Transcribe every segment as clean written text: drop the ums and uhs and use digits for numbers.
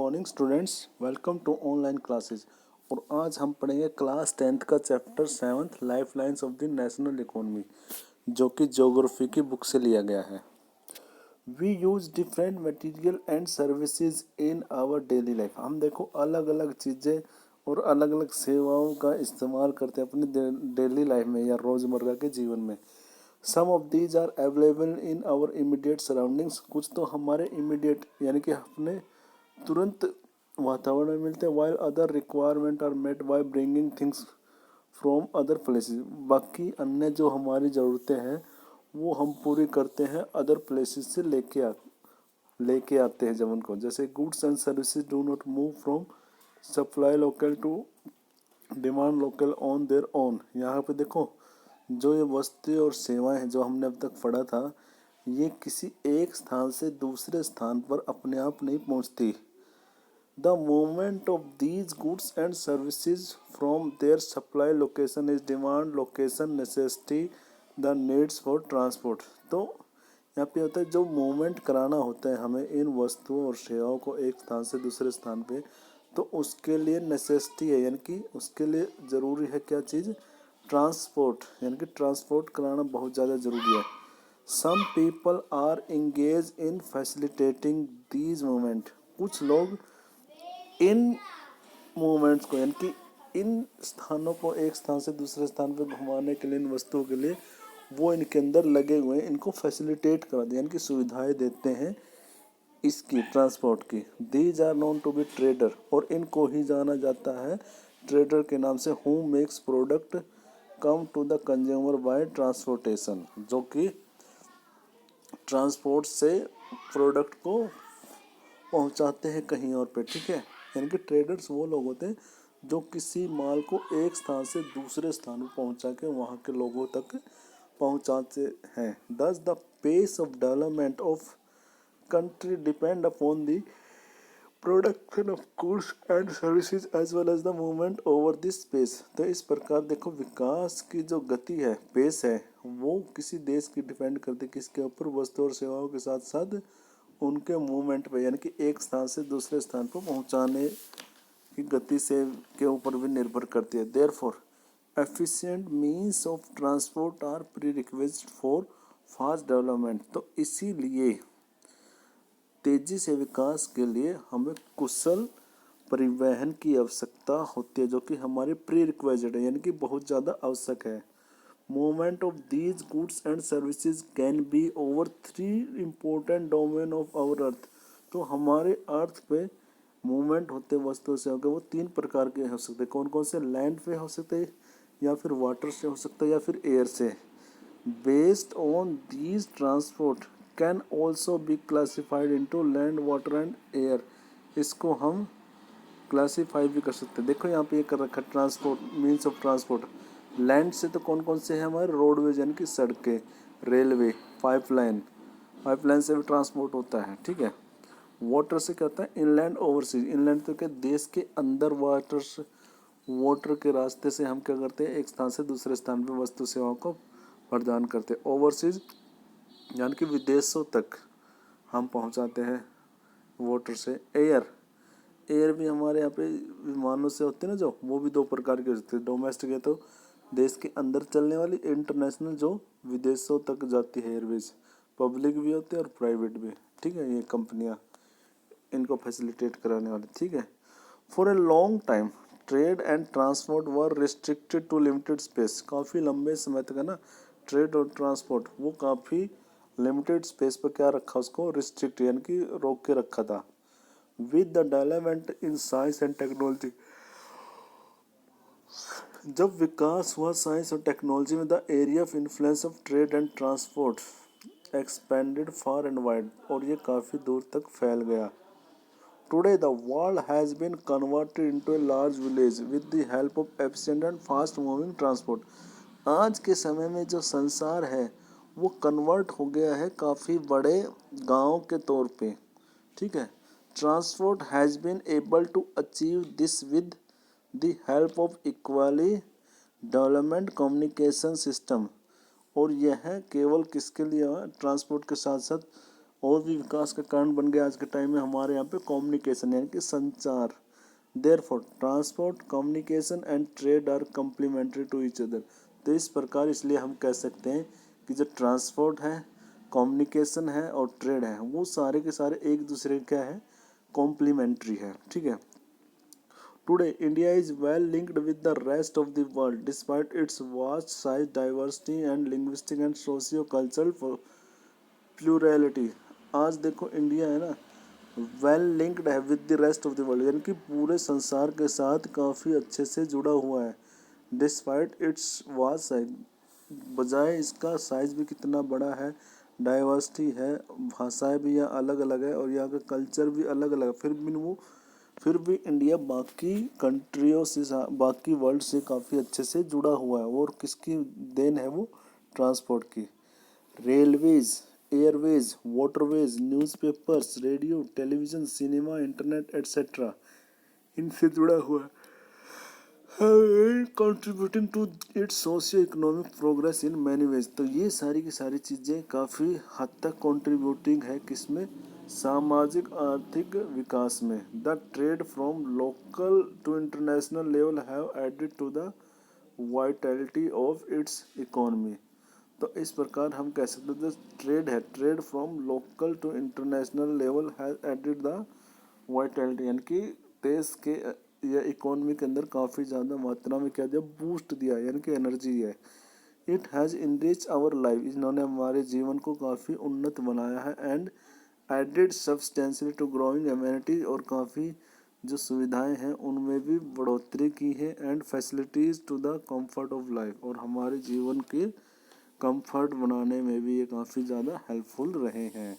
Morning students, welcome to online classes. और आज हम पढ़ेंगे क्लास 10th का chapter 7th life lines of the national economy, जो कि ज्योग्राफी की बुक से लिया गया है। We use different material and services in our daily life. हम देखो अलग अलग चीज़ें और अलग अलग सेवाओं का इस्तेमाल करते हैं अपनी डेली लाइफ में या रोज़मर्रा के जीवन में। Some of these are available in our immediate surroundings. कुछ तो हमारे इमीडिएट यानी कि अपने तुरंत वातावरण में मिलते हैं। While other requirement are met by bringing things from other places. बाकी अन्य जो हमारी ज़रूरतें हैं वो हम पूरी करते हैं अदर प्लेसेस से लेके आते हैं जब उनको। जैसे goods and services do not move from supply local to demand local on their own. यहाँ पे देखो जो ये वस्तुएं और सेवाएं हैं जो हमने अब तक पढ़ा था, ये किसी एक स्थान से दूसरे स्थान पर अपने आप नहीं पहुंचती। The movement of these goods and services from their supply location is demand location necessity the needs for transport। तो यहाँ पे होता है जो मूवमेंट कराना होता है हमें इन वस्तुओं और सेवाओं को एक स्थान से दूसरे स्थान पे, तो उसके लिए नेसेसिटी है, यानी कि उसके लिए ज़रूरी है क्या चीज़, ट्रांसपोर्ट। यानी कि ट्रांसपोर्ट कराना बहुत ज़्यादा ज़रूरी है। Some people are engage in facilitating these movement. कुछ लोग इन मूवमेंट्स को यानी कि इन स्थानों को एक स्थान से दूसरे स्थान पर घुमाने के लिए, इन वस्तुओं के लिए वो इनके अंदर लगे हुए हैं, इनको फैसिलिटेट करा दें यानी कि सुविधाएं देते हैं इसकी, ट्रांसपोर्ट की। These are known to be trader, और इनको ही जाना जाता है ट्रेडर के नाम से। Who makes product come to the consumer by transportation, जो कि ट्रांसपोर्ट से प्रोडक्ट को पहुंचाते हैं कहीं और पे। ठीक है, यानी कि ट्रेडर्स वो लोग होते हैं जो किसी माल को एक स्थान से दूसरे स्थान पर पहुंचा के वहाँ के लोगों तक पहुंचाते हैं। Thus the pace of development of country depend upon the production of goods and services as well as the movement over this space. तो इस प्रकार देखो विकास की जो गति है, पेस है, वो किसी देश की डिपेंड करती है किसके ऊपर, वस्तु और सेवाओं के साथ साथ उनके मूवमेंट पे, यानी कि एक स्थान से दूसरे स्थान पर पहुंचाने की गति से के ऊपर भी निर्भर करती है। Therefore efficient means of transport are prerequisite for fast development. तो इसीलिए तेजी से विकास के लिए हमें कुशल परिवहन की आवश्यकता होती है, जो कि हमारी प्रीरिक्विजिट है, यानी कि बहुत ज़्यादा आवश्यक है। Movement of these goods and services can be over 3 important domain of our earth. तो हमारे अर्थ पे मूवमेंट होते वस्तु से होकर वो 3 प्रकार के हो सकते हैं। कौन कौन से? लैंड पे हो सकते हैं, या फिर वाटर से हो सकता है, या फिर एयर से। Based on these transport can also be classified into land, water and air. इसको हम क्लासीफाई भी कर सकते हैं। देखो यहाँ पे ये कर रखा है transport, means of transport. Land से तो कौन कौन से हैं हमारे? रोडवेज यानी कि सड़कें, रेलवे, पाइपलाइन से भी ट्रांसपोर्ट होता है। ठीक है। वाटर से क्या होता है? Inland, overseas. इनलैंड तो क्या, देश के अंदर वाटर के रास्ते से हम क्या करते हैं, एक स्थान से दूसरे स्थान पर वस्तु सेवाओं को प्रदान करते हैं। ओवरसीज यानी कि विदेशों तक हम पहुंचाते हैं वाटर से। एयर भी हमारे यहाँ पे विमानों से होते हैं ना, जो वो भी 2 प्रकार के होते हैं। डोमेस्टिक है तो देश के अंदर चलने वाली, इंटरनेशनल जो विदेशों तक जाती है एयरवेज। पब्लिक भी होते हैं और प्राइवेट भी। ठीक है, ये कंपनियाँ इनको फैसिलिटेट कराने वाली। ठीक है। For a long time trade and transport were restricted to limited space. काफ़ी लंबे समय तक है ना, ट्रेड और ट्रांसपोर्ट वो काफ़ी लिमिटेड स्पेस पर क्या रखा, उसको रिस्ट्रिक्ट यानी कि रोक के रखा था। With the development in science and technology, जब विकास हुआ साइंस और टेक्नोलॉजी में, the area of influence of trade and transport expanded far and wide, और ये काफ़ी दूर तक फैल गया। Today the world has been converted into a large village with the help of efficient and fast moving transport. आज के समय में जो संसार है वो कन्वर्ट हो गया है काफ़ी बड़े गांव के तौर पे। ठीक है। Transport has been able to achieve this with the help of equally development communication system. और यह केवल किसके लिए? ट्रांसपोर्ट के साथ साथ और भी विकास का कारण बन गया आज के टाइम में हमारे यहाँ पे कम्युनिकेशन यानी कि संचार। Therefore transport, communication and trade are complementary to each other. तो इस प्रकार इसलिए हम कह सकते हैं कि जो ट्रांसपोर्ट है, कम्युनिकेशन है और ट्रेड है, वो सारे के सारे एक दूसरे क्या है, कॉम्प्लीमेंट्री है। ठीक है। Today India is well linked with the rest of the world despite its vast size, diversity and linguistic and socio cultural plurality. आज देखो इंडिया है ना, वेल लिंक्ड है with the rest of the world, यानी कि पूरे संसार के साथ काफ़ी अच्छे से जुड़ा हुआ है। डिस्पाइट इट्स वास्ट साइज, बजाय इसका साइज भी कितना बड़ा है, डाइवर्सिटी है, भाषाएं भी यहाँ अलग अलग है और यहाँ का कल्चर भी अलग अलग है, फिर भी इंडिया बाकी कंट्रियों से, बाकी वर्ल्ड से काफ़ी अच्छे से जुड़ा हुआ है। और किसकी देन है वो, ट्रांसपोर्ट की। Railways, airways, waterways, newspapers, radio, television, cinema, internet etcetera, इनसे जुड़ा हुआ है, contributing to its socio economic progress in many ways. तो ये सारी की सारी चीज़ें काफ़ी हद तक कंट्रीब्यूटिंग है किसमें, सामाजिक आर्थिक विकास में। The trade from local to international level have added to the vitality of its economy. तो इस प्रकार हम कह सकते हैं जो ट्रेड है, trade from local to international level has added the vitality, यानी कि देश के या इकोनॉमी के अंदर काफ़ी ज़्यादा मात्रा में क्या दिया, बूस्ट दिया, यानी कि एनर्जी है। It has enrich our life, इन्होंने हमारे जीवन को काफ़ी उन्नत बनाया है। And added substantially to growing amenity, और काफ़ी जो सुविधाएं हैं उनमें भी बढ़ोतरी की है। And facilities to the comfort of life, और हमारे जीवन के कंफर्ट बनाने में भी ये काफ़ी ज़्यादा हेल्पफुल रहे हैं।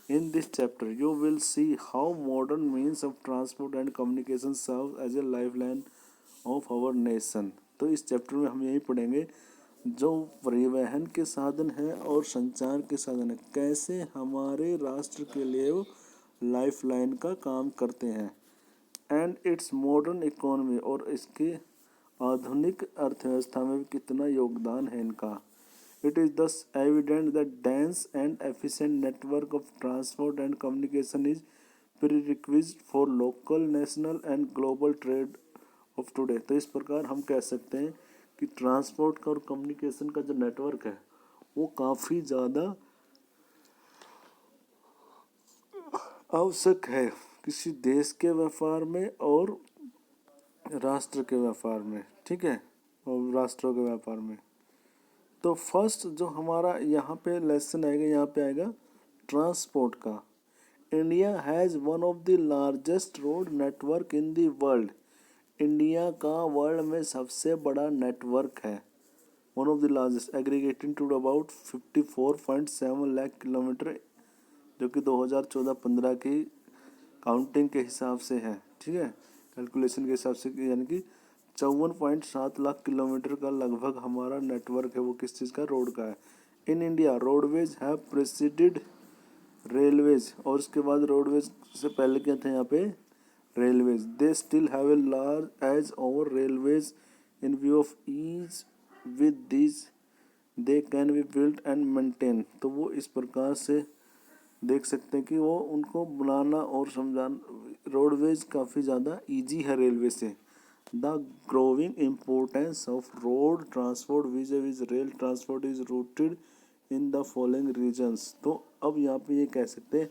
In this chapter, you will see how modern means of transport and communication serve as a lifeline of our nation। तो इस चैप्टर में हम यही पढ़ेंगे जो परिवहन के साधन हैं और संचार के साधन हैं कैसे हमारे राष्ट्र के लिए वो लाइफलाइन का काम करते हैं। एंड इट्स मॉडर्न इकोनॉमी, और इसके आधुनिक अर्थव्यवस्था में भी कितना योगदान है इनका। It is thus evident that dense and efficient network of transport and communication is prerequisite for local, national and global trade of today। तो इस प्रकार हम कह सकते हैं कि ट्रांसपोर्ट का और कम्युनिकेशन का जो नेटवर्क है वो काफ़ी ज़्यादा आवश्यक है किसी देश के व्यापार में और राष्ट्र के व्यापार में। ठीक है, और राष्ट्रों के व्यापार में। तो फर्स्ट जो हमारा यहाँ पे लेसन आएगा, यहाँ पे आएगा ट्रांसपोर्ट का। India has one of the largest road network in the world. India का वर्ल्ड में सबसे बड़ा नेटवर्क है, one of the largest, aggregating to about 54.7 lakh kilometre, जो कि 2014-15 की काउंटिंग के हिसाब से है। ठीक है, कैलकुलेशन के हिसाब से, यानी कि 54.7 लाख किलोमीटर का लगभग हमारा नेटवर्क है, वो किस चीज़ का, रोड का है। In India roadways have preceded railways, और उसके बाद रोडवेज से पहले क्या थे यहाँ पे, railways. They still have a large edge over railways in view of ease with this they can be built and maintain. तो वो इस प्रकार से देख सकते हैं कि वो उनको बनाना और समझाना, रोडवेज काफ़ी ज़्यादा इजी है रेलवे से। The growing importance of road transport vis rail transport is rooted in the following reasons. तो अब यहाँ पे ये कह सकते हैं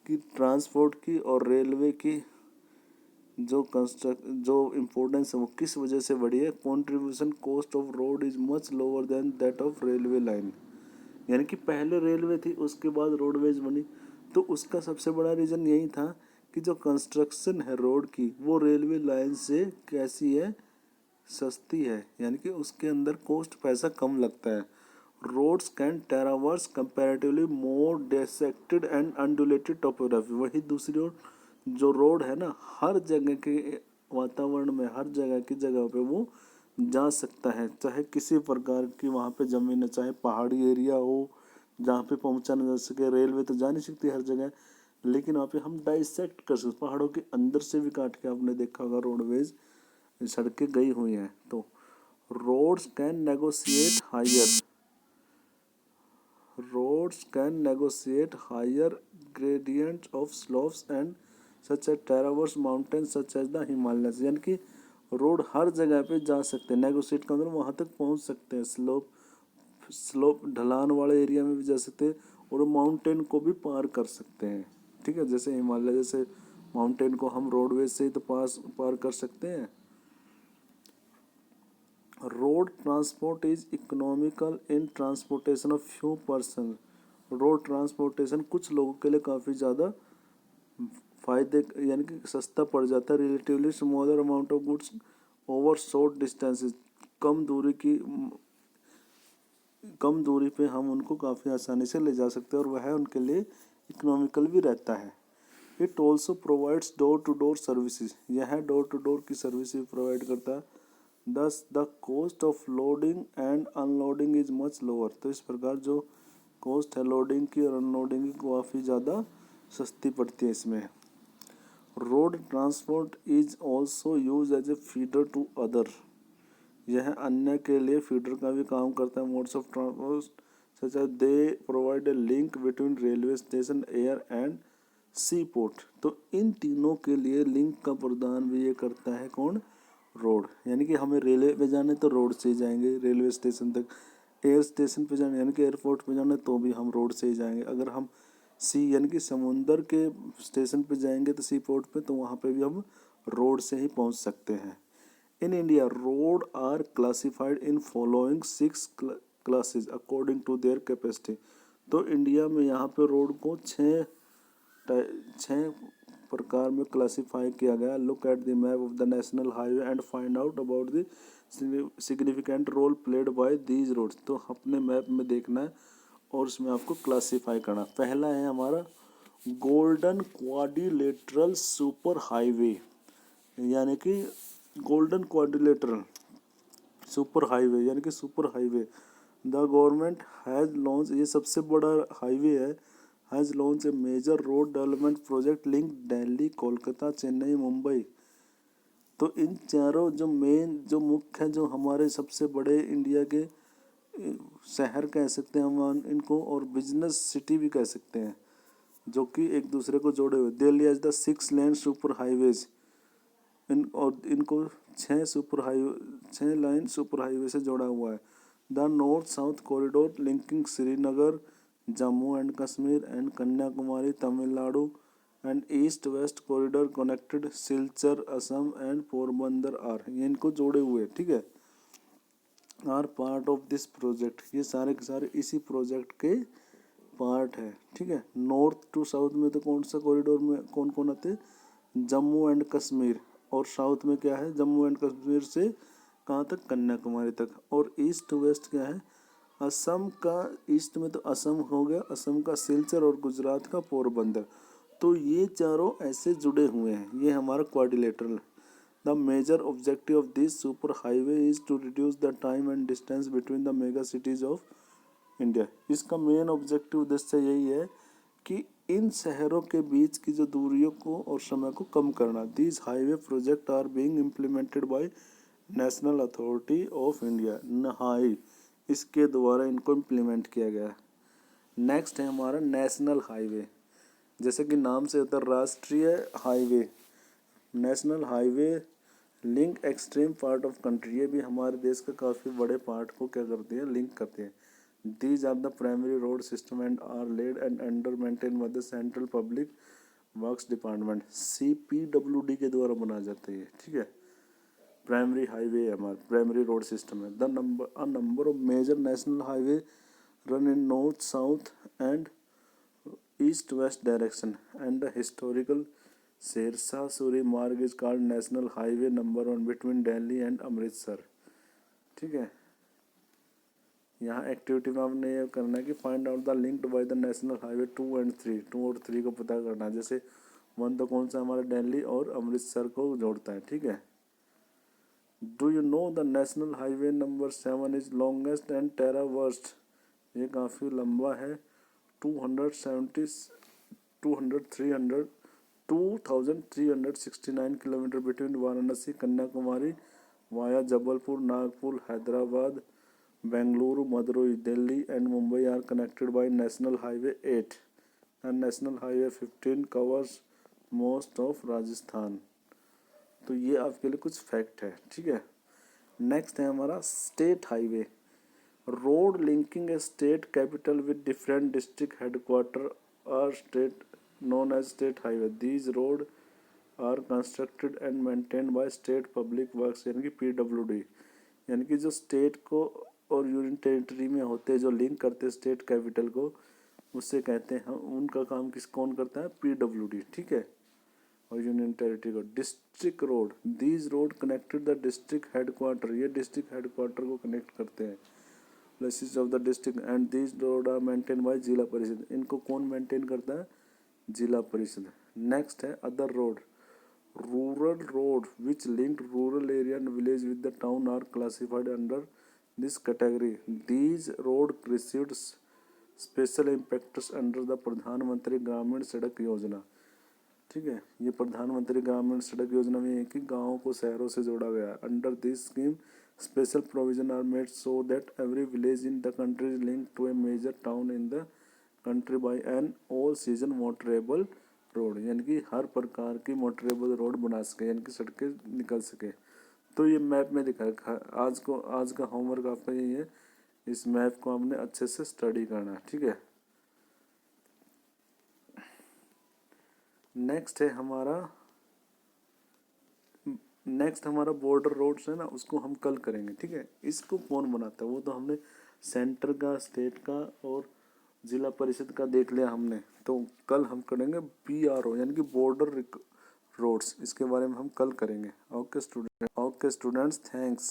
कि ट्रांसपोर्ट की और रेलवे की जो इम्पोर्टेंस है वो किस वजह से बढ़ी है। Contribution cost of road is much lower than that of railway line, यानी कि पहले रेलवे थी उसके बाद रोडवेज बनी, तो उसका सबसे बड़ा रीज़न यही था कि जो कंस्ट्रक्शन है रोड की वो रेलवे लाइन से कैसी है, सस्ती है, यानी कि उसके अंदर कॉस्ट पैसा कम लगता है। Roads can traverse comparatively more dissected and undulated topography. वही दूसरी ओर जो रोड है ना, हर जगह के वातावरण में, हर जगह की जगह पे वो जा सकता है, चाहे किसी प्रकार की वहाँ पे ज़मीन है, चाहे पहाड़ी एरिया हो जहाँ पे पहुँचा न जा सके। रेलवे तो जा नहीं सकती हर जगह, लेकिन वहाँ पे हम डाइसेक्ट कर सकते, पहाड़ों के अंदर से भी काट के, आपने देखा होगा रोडवेज सड़कें गई हुई हैं। तो roads can negotiate higher, roads can negotiate higher gradients of slopes and such as traverse mountains such as the Himalayas। यानी कि रोड हर जगह पे जा सकते हैं, नेगोशिएट का मतलब वहाँ तक पहुँच सकते हैं, स्लोप ढलान वाले एरिया में भी जा सकते हैं और माउंटेन को भी पार कर सकते हैं। ठीक है, जैसे हिमालय जैसे माउंटेन को हम रोडवेज से ही तो पार कर सकते हैं। Road transport is economical in transportation of few person. Road transportation कुछ लोगों के लिए काफ़ी ज़्यादा फायदे यानी कि सस्ता पड़ जाता है। Relatively smaller amount of goods over short distances. कम दूरी पे हम उनको काफ़ी आसानी से ले जा सकते हैं और वह उनके लिए इकोनॉमिकल भी रहता है। It also provides door to door services. यह डोर टू डोर की सर्विस भी प्रोवाइड करता है। Thus the cost of loading and unloading is much lower. तो इस प्रकार जो कॉस्ट है लोडिंग की और अनलोडिंग की काफ़ी ज़्यादा सस्ती पड़ती है इसमें। Road transport is also use as a feeder to other. यह अन्य के लिए फीडर का भी काम करता है। Modes of transport such as they provide a link between railway station, air and sea port. तो इन तीनों के लिए लिंक का प्रदान भी ये करता है कौन? रोड। यानी कि हमें रेलवे पे जाने तो रोड से ही जाएंगे रेलवे स्टेशन तक, एयर स्टेशन पे जाने यानी कि एयरपोर्ट पे जाना तो भी हम रोड से ही जाएंगे। अगर हम सी यानी कि समुंदर के स्टेशन पे जाएंगे तो सी पोर्ट पे, तो वहाँ पे भी हम रोड से ही पहुँच सकते हैं। In India road are classified in following 6 classes according to their capacity. तो इंडिया में यहाँ पे रोड को छः प्रकार में क्लासिफाई किया गया। Look at the map of the national highway and find out about the significant role played by these roads. तो अपने मैप में देखना है और उसमें आपको क्लासिफाई करना। पहला है हमारा गोल्डन क्वाड्रिलेटरल सुपर हाईवे, यानी कि गोल्डन क्वाड्रिलेटरल सुपर हाईवे यानी कि super highway. The government has launch, ये सबसे बड़ा हाईवे है, has launch a major road development project link Delhi, Kolkata, Chennai, Mumbai. तो इन चारों जो मुख्य जो हमारे सबसे बड़े इंडिया के शहर कह सकते हैं हम इनको, और बिजनेस सिटी भी कह सकते हैं, जो कि एक दूसरे को जोड़े हुए। Delhi as the 6 lane super highways, इनको 6 लाइन सुपर हाईवे से जोड़ा हुआ है। The north south corridor linking Srinagar, Jammu and Kashmir and Kanyakumari, Tamil Nadu and east west corridor connected Silchar, Assam and Porbandar are, ये इनको जोड़े हुए। ठीक है, are part of this project. ये सारे के सारे इसी प्रोजेक्ट के पार्ट है। ठीक है, नॉर्थ टू साउथ में तो कौन सा कॉरिडोर में कौन कौन आते हैं? जम्मू एंड कश्मीर। और साउथ में क्या है? जम्मू एंड कश्मीर से कहाँ तक? कन्याकुमारी तक। और ईस्ट टू वेस्ट क्या है? असम का, ईस्ट में तो असम हो गया, असम का सिलचर और गुजरात का पोरबंदर। तो ये चारों ऐसे जुड़े हुए हैं, ये हमारा quadrilateral. The major objective of this super highway is to reduce the time and distance between the mega cities of India. इसका मेन ऑब्जेक्टिव उद्देश्य यही है कि इन शहरों के बीच की जो दूरियों को और समय को कम करना। This highway project are being implemented by national authority of India, NHAI, इसके द्वारा इनको इम्प्लीमेंट किया गया। नेक्स्ट है हमारा नेशनल हाईवे। जैसे कि नाम से होता है राष्ट्रीय highway, national highway link extreme part of country. ये भी हमारे देश का काफ़ी बड़े पार्ट को क्या करते हैं? लिंक करते हैं। These are the primary road system and are laid and under maintained by the Central Public Works Department, CPWD के द्वारा बनाए जाते हैं। ठीक है, प्राइमरी हाईवे हमारा प्राइमरी रोड सिस्टम है। a number of major national highway run in north south and east west direction and the historical Sher Shah Suri Marg is called national highway number 1 between Delhi and Amritsar. ठीक है, यहाँ एक्टिविटी में आपने ये करना है कि find out the linked by the national highway 2 and 3, 2 और 3 को पता करना है। जैसे 1 तो कौन सा हमारा दिल्ली और अमृतसर को जोड़ता है। ठीक है, do you know the national highway number 7 is longest and traverses. ये काफ़ी लंबा है, 2369 kilometre between Varanasi Kanyakumari via Jabalpur Nagpur Hyderabad Bengaluru, Madurai, Delhi and Mumbai are connected by national highway 8 and national highway 15 covers most of Rajasthan. तो ये आपके लिए कुछ फैक्ट है, ठीक है। नेक्स्ट है हमारा state highway, road linking a state capital with different district headquarter are state known as state highway. These road are constructed and maintained by state public works यानी कि PWD, यानी कि जो स्टेट को और यूनियन टेरिटरी में होते हैं, जो लिंक करते हैं स्टेट कैपिटल को, उससे कहते हैं हम, उनका काम कौन करता है? PWD, ठीक है। और यूनियन टेरिटरी को district road, these road connected the district headquarter, ये डिस्ट्रिक्ट हेडक्वार्टर को कनेक्ट करते हैं, places of the district, and these road are maintain by Zila Parishad. इनको कौन मेंटेन करता है? जिला परिषद। नेक्स्ट है other road, rural road which link rural area and village with the town are classified under this category. These road received special impacts under the Pradhanmantri Gramin सड़क योजना, ठीक है। ये प्रधानमंत्री ग्रामीण सड़क योजना में है कि गाँवों को शहरों से जोड़ा गया है। Under this scheme special provision are made so that every village in the country is linked to a major town in the country by an all season motorable road, यानी कि हर प्रकार की मोटरेबल रोड बना सके, यानी कि सड़कें निकल सके। तो ये मैप में दिखा है। आज का होमवर्क आपका यही है, इस मैप को हमने अच्छे से स्टडी करना है, ठीक है। नेक्स्ट हमारा बॉर्डर रोड्स है ना, उसको हम कल करेंगे, ठीक है। इसको कौन बनाता है? वो तो हमने सेंटर का, स्टेट का और जिला परिषद का देख लिया हमने। तो कल हम करेंगे BRO यानी कि बॉर्डर रोड्स, इसके बारे में हम कल करेंगे। Okay students, thanks.